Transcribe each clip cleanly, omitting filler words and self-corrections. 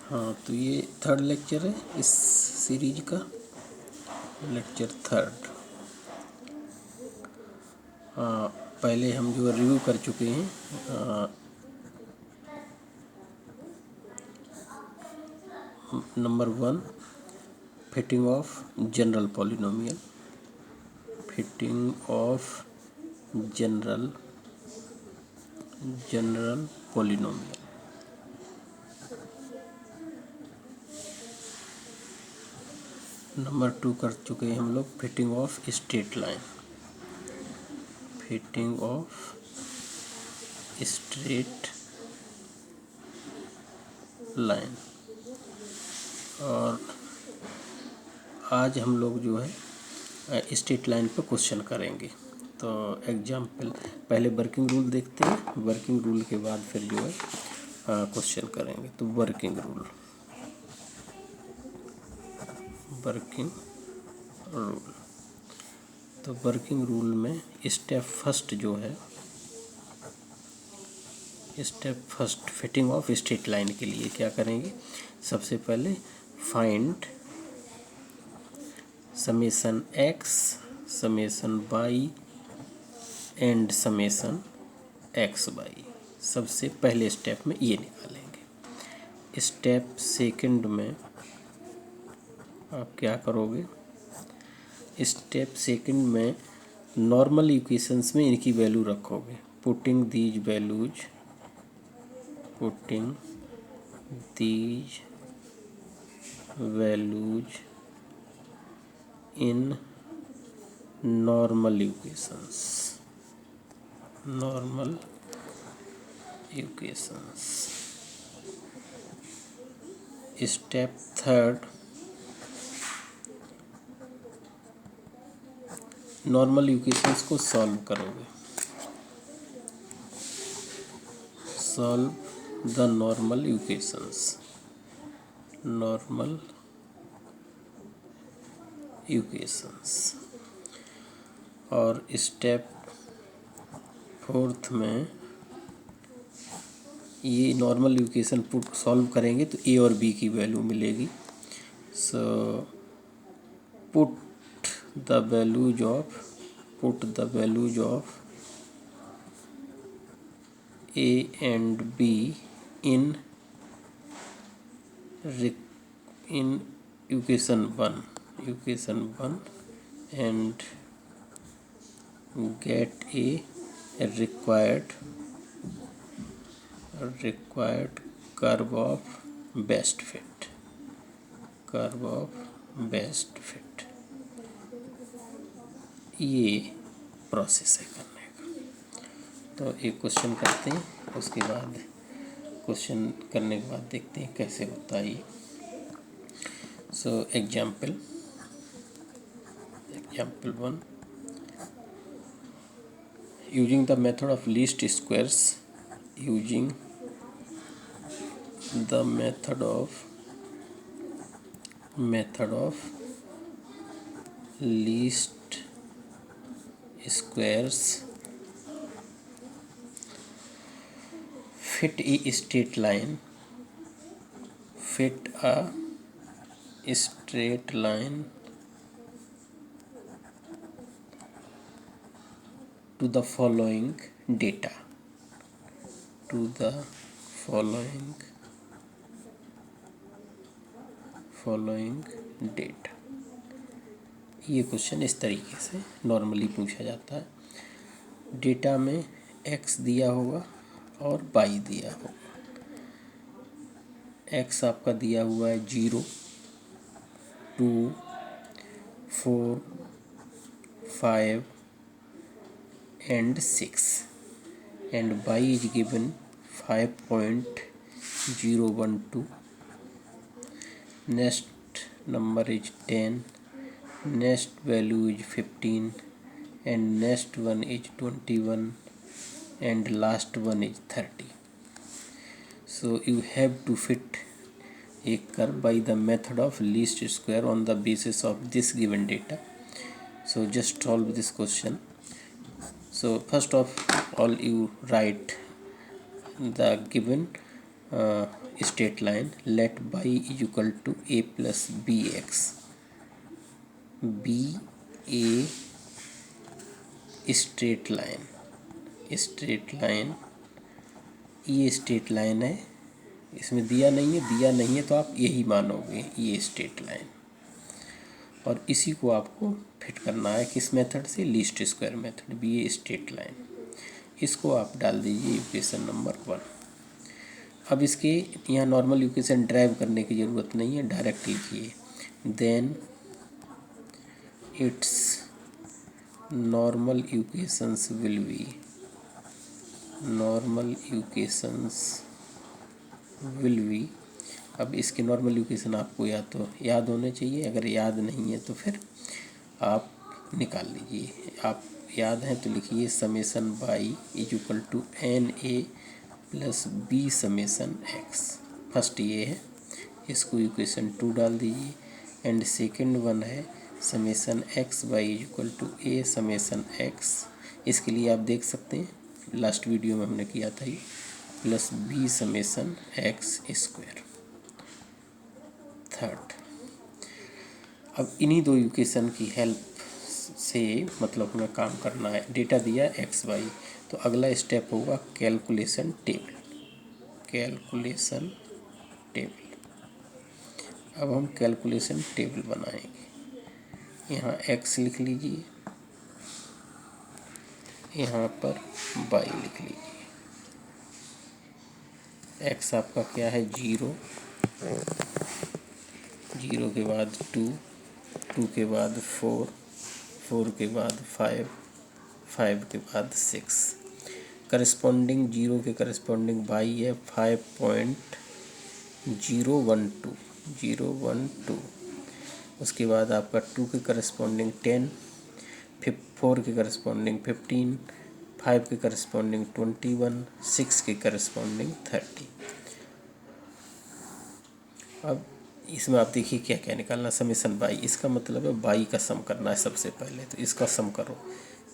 हाँ, तो ये थर्ड लेक्चर है इस सीरीज का, लेक्चर थर्ड। पहले हम जो रिव्यू कर चुके हैं, number 1 fitting of general polynomial, fitting of general polynomial. Number 2 कर चुके हैं हम लोग fitting of straight line, fitting of straight line. और आज हम लोग जो है स्ट्रेट लाइन पर क्वेश्चन करेंगे। तो एग्जाम्पल पहले वर्किंग रूल देखते हैं, वर्किंग रूल के बाद फिर जो है क्वेश्चन करेंगे। तो वर्किंग रूल तो वर्किंग रूल में स्टेप फर्स्ट जो है, step first fitting of straight line के लिए क्या करेंगे? सबसे पहले find summation x, summation y and summation x y. सबसे पहले स्टेप में ये निकालेंगे। स्टेप सेकंड में आप क्या करोगे? स्टेप सेकंड में नॉर्मल इक्वेशंस में इनकी वैल्यू रखोगे। Putting these values in normal equations. Step third, normal equations को सॉल्व करोगे। Solve the normal equations. और स्टेप फोर्थ में ये नॉर्मल इक्वेशन सॉल्व करेंगे तो ए और बी की वैल्यू मिलेगी। So put the values of A and be in equation one and get a required curve of best fit। ये प्रोसेस है करने का। तो एक क्वेश्चन करते हैं, उसके बाद क्वेश्चन करने के बाद देखते हैं कैसे होता है ये। So example 1, using the method of least squares, least squares, fit a straight line to the following data। ये क्वेश्चन इस तरीके से नॉर्मली पूछा जाता है। डेटा में x दिया होगा और y दिया होगा। x आपका दिया हुआ है 0, 2, 4, 5 and 6 and y is given 5.012, next number is 10, next value is 15 and next one is 21 and last one is 30। so you have to fit a curve by the method of least square on the basis of this given data। so just solve this question। so first of all you write the given straight line, let y is equal to a plus bx, b a straight line, ये straight line है, इसमें दिया नहीं है तो आप यही मानोगे ये स्ट्रेट लाइन, और इसी को आपको फिट करना है किस मेथड से, least square method, be a straight line. इसको आप डाल दीजिए इक्वेशन नंबर 1। अब इसके यहाँ नॉर्मल इक्वेशन ड्राइव करने की ज़रूरत नहीं है, डायरेक्ट लिखिए, then its normal equations will be, अब इसके नॉर्मल इक्वेशन आपको या तो याद होने चाहिए, अगर याद नहीं है तो फिर आप निकाल लीजिए। आप याद है तो लिखिए summation y is equal to n a plus b summation x, first ये है, इसको इक्वेशन 2 डाल दीजिए, एंड सेकंड वन है summation x y is equal to a summation x, इसके लिए आप देख सकते हैं लास्ट वीडियो में हमने किया था ये, plus b summation x square, third. अब इन्हीं दो इक्वेशन की हेल्प से मतलब हमें काम करना है, डेटा दिया एक्स वाई, तो अगला स्टेप होगा कैलकुलेशन टेबल, अब हम कैलकुलेशन टेबल बनाएंगे। यहाँ एक्स लिख लीजिए, यहाँ पर वाई लिख लीजिए। एक्स आपका क्या है 0, 0 के बाद 2, 2 के बाद 4, 4 के बाद 5, 5 के बाद 6, करस्पॉन्डिंग 0 के करस्पॉन्डिंग वाई है 5.012, उसके बाद आपका 2 के करस्पॉन्डिंग 10, 4 के करस्पॉन्डिंग 15, 5 के करस्पॉन्डिंग 21, 6 के करस्पॉन्डिंग 30। अब इसमें आप देखिए क्या क्या निकालना, समेसन बाई, इसका मतलब है बाई का सम करना है सबसे पहले, तो इसका सम करो,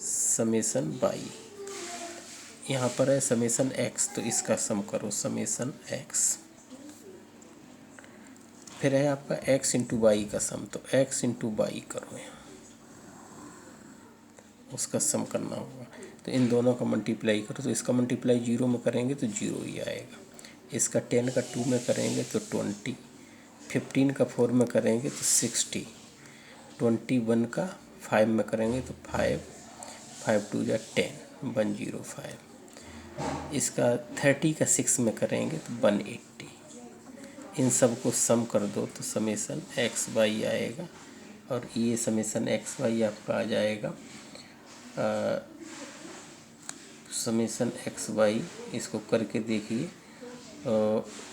समेसन बाई, यहाँ पर है समेसन एक्स, तो इसका सम करो समेसन एक्स, फिर है आपका एक्स इंटू बाई का सम, तो एक्स इंटू बाई करो, यहाँ उसका सम करना होगा, तो इन दोनों का मल्टीप्लाई करो, तो इसका मल्टीप्लाई 0 में करेंगे तो 0 ही आएगा, इसका 10 का 2 में करेंगे तो 20, 15 का 4 में करेंगे तो 60, 21 का 5 में करेंगे तो 5, 5 2 जा 10, 105, इसका 30 का 6 में करेंगे तो 180, इन सब को सम कर दो तो समेसन एक्स वाई आएगा, और ये समेसन एक्स वाई आपका आ जाएगा समेसन एक्स वाई, इसको करके देखिए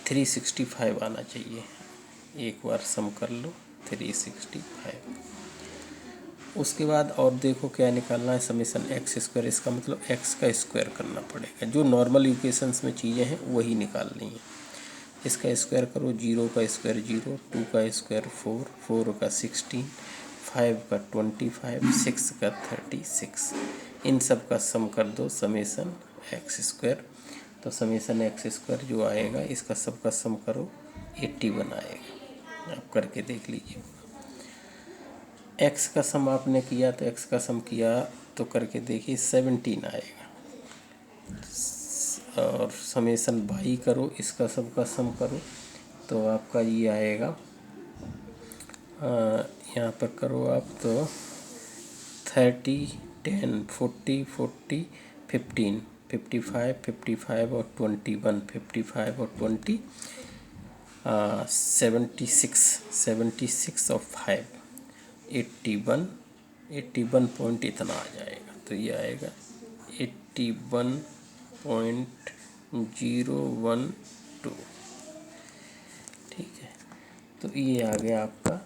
365 आना चाहिए, एक बार सम कर लो 365। उसके बाद और देखो क्या निकालना है, समेसन एक्स स्क्वायर, इसका मतलब एक्स का स्क्वायर करना पड़ेगा, जो नॉर्मल इक्वेशंस में चीज़ें हैं वही निकालनी है। इसका स्क्वायर करो, 0 का स्क्वायर 0, 2 का स्क्वायर 4, 4 का 16, 5 का 25, 6 का 36, इन सब का सम कर दो समेसन एक्स स्क्वायर, तो समेसन एक्स स्क्वायर जो आएगा इसका सब का सम करो 81 आएगा, आप करके देख लीजिए। एक्स का सम आपने किया तो एक्स का सम किया तो करके देखिए 17 आएगा, और समेसन बाई करो, इसका सब का सम करो तो आपका ये आएगा, यहाँ पर करो आप तो 30, 10, 40, 40, 15, 55, 55 और 21, 55 और 20, 76 और 5, 81 पॉइंट इतना आ जाएगा, तो ये आएगा 81.012, ठीक है। तो ये आ गया आपका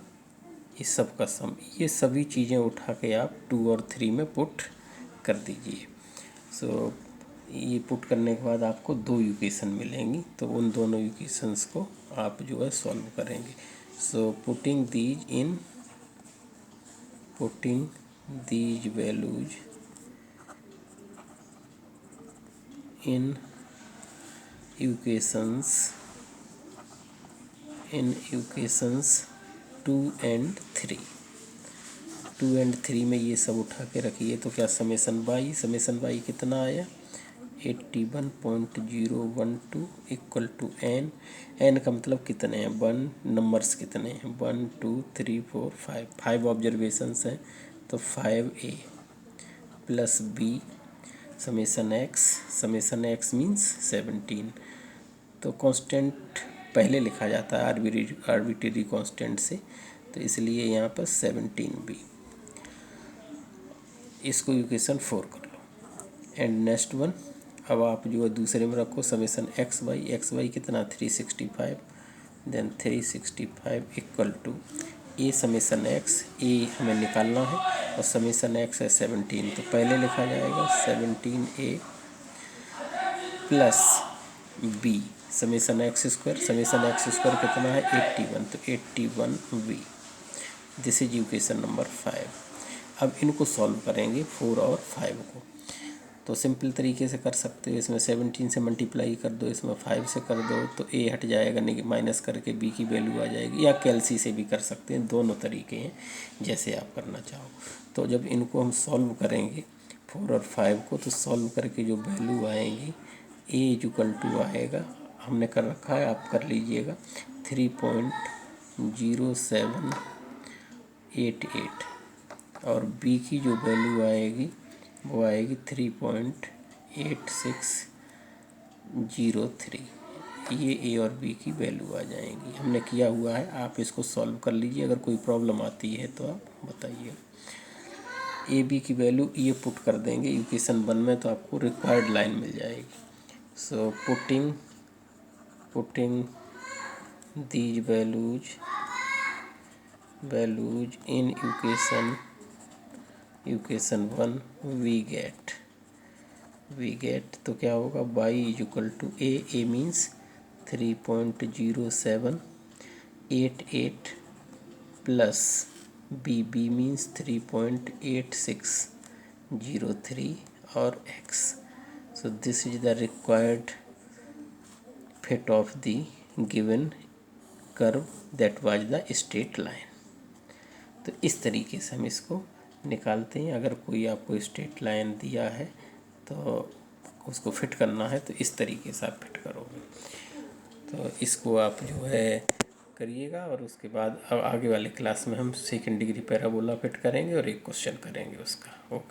इस सब का सम, ये सभी चीज़ें उठा के आप 2 और 3 में पुट कर दीजिए। सो ये पुट करने के बाद आपको 2 इक्वेशन मिलेंगी, तो उन दोनों इक्वेशंस को आप जो है सॉल्व करेंगे। सो putting these values in equations in equations 2 and 3। 2 and 3 में ये सब उठा के रखिए तो क्या समेसन बाई कितना आया 81.012 इक्वल टू एन का मतलब कितने हैं 1 नंबर्स कितने हैं 1 2 3 4 5 ऑब्जर्वेशंस हैं तो 5a plus b summation x means 17। तो कांस्टेंट पहले लिखा जाता है आर्बिट्रेरी कांस्टेंट से, तो इसलिए यहाँ पर 17b। इसको इक्वेशन 4 कर लो। एंड नेक्स्ट वन, अब आप जो है दूसरे में रखो समेसन एक्स वाई कितना 365, then 365 equal to a summation X, a हमें निकालना है और समेसन एक्स है 17, तो पहले लिखा जाएगा 17a plus b summation x square कितना है 81, तो 81b। This is equation number 5। अब इनको सॉल्व करेंगे 4 और 5 को, तो सिंपल तरीके से कर सकते हो। इसमें 17 से मल्टीप्लाई कर दो, इसमें 5 से कर दो तो a हट जाएगा, माइनस करके b की वैल्यू आ जाएगी, या कैलसी से भी कर सकते हैं, दोनों तरीके हैं जैसे आप करना चाहो। तो जब इनको हम सॉल्व करेंगे 4 और 5 को, तो सॉल्व करके जो वैल्यू आएगी a इक्वल टू आएगा, हमने कर रखा है आप कर लीजिएगा 3.0788, और b की जो वैल्यू आएगी वो आएगी 3.8603। ये ए और बी की वैल्यू आ जाएंगी, हमने किया हुआ है, आप इसको सॉल्व कर लीजिए। अगर कोई प्रॉब्लम आती है तो आप बताइए। ए बी की वैल्यू ये पुट कर देंगे इक्वेशन 1 में, तो आपको रिक्वायर्ड लाइन मिल जाएगी। So putting these values in equation 1 we get तो क्या होगा y equal to a means 3.0788 plus b means 3.8603 और x। So this is the required fit of the given curve that was the straight line. तो इस तरीके से हम इसको निकालते हैं। अगर कोई आपको स्ट्रेट लाइन दिया है तो उसको फिट करना है तो इस तरीके से आप फिट करोगे। तो इसको आप जो है करिएगा, और उसके बाद अब आगे वाले क्लास में हम सेकंड डिग्री पैराबोला फिट करेंगे और एक क्वेश्चन करेंगे उसका। ओके।